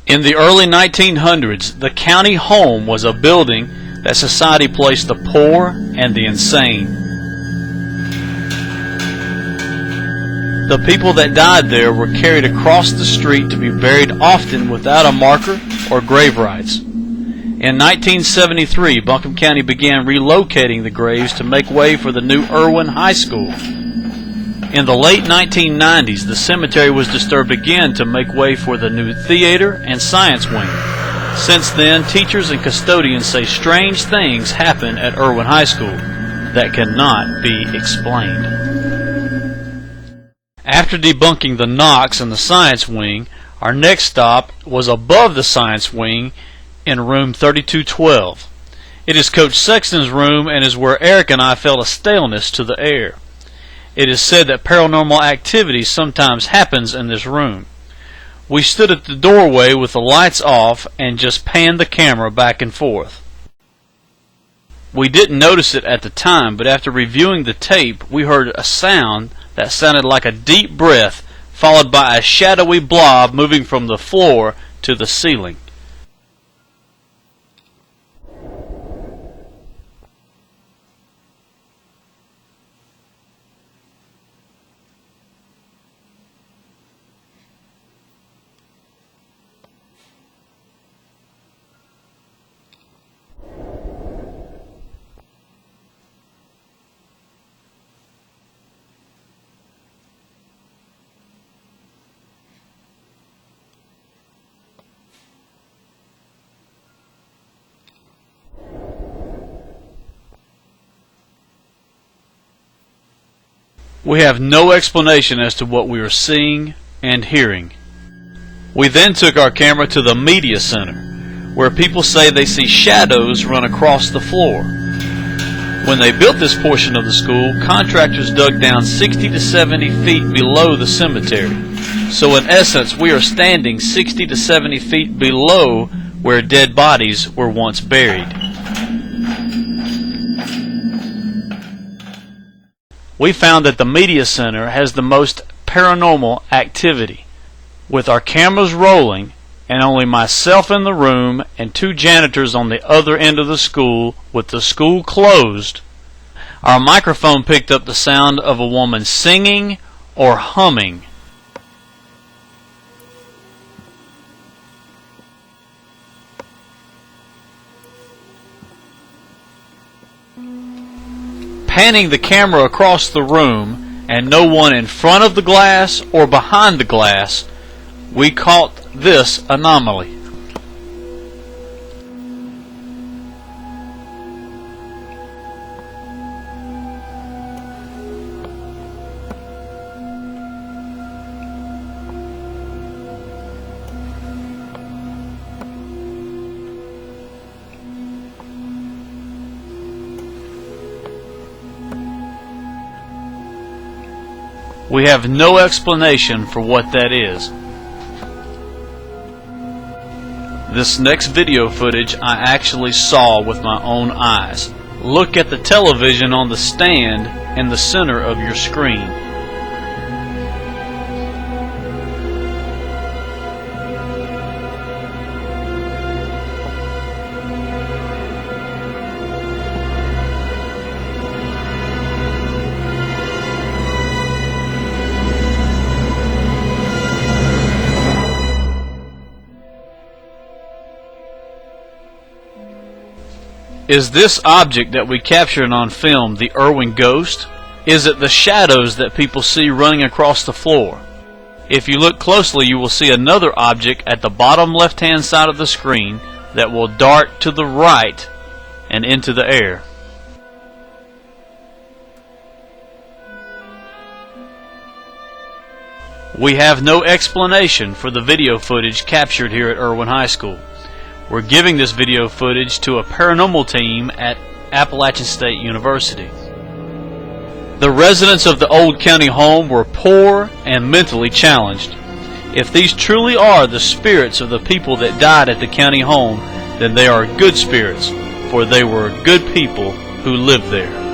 In the early 1900s, the county home was a building that society placed the poor and the insane. The people that died there were carried across the street to be buried, often without a marker or grave rites. In 1973, Buncombe County began relocating the graves to make way for the new Erwin High School. In the late 1990s, the cemetery was disturbed again to make way for the new theater and science wing. Since then, teachers and custodians say strange things happen at Erwin High School that cannot be explained. After debunking the knocks in the science wing, our next stop was above the science wing in room 3212. It is Coach Sexton's room and is where Eric and I felt a staleness to the air. It is said that paranormal activity sometimes happens in this room. We stood at the doorway with the lights off and just panned the camera back and forth. We didn't notice it at the time, but after reviewing the tape, we heard a sound that sounded like a deep breath, followed by a shadowy blob moving from the floor to the ceiling. We have no explanation as to what we are seeing and hearing. We then took our camera to the media center, where people say they see shadows run across the floor. When they built this portion of the school, contractors dug down 60 to 70 feet below the cemetery. So in essence, we are standing 60 to 70 feet below where dead bodies were once buried. We found that the media center has the most paranormal activity. With our cameras rolling and only myself in the room and two janitors on the other end of the school with the school closed, our microphone picked up the sound of a woman singing or humming. Panning the camera across the room and no one in front of the glass or behind the glass, we caught this anomaly. We have no explanation for what that is. This next video footage I actually saw with my own eyes. Look at the television on the stand in the center of your screen. Is this object that we captured on film the Erwin ghost? Is it the shadows that people see running across the floor? If you look closely, you will see another object at the bottom left-hand side of the screen that will dart to the right and into the air. We have no explanation for the video footage captured here at Erwin High School. We're giving this video footage to a paranormal team at Appalachian State University. The residents of the old county home were poor and mentally challenged. If these truly are the spirits of the people that died at the county home, then they are good spirits, for they were good people who lived there.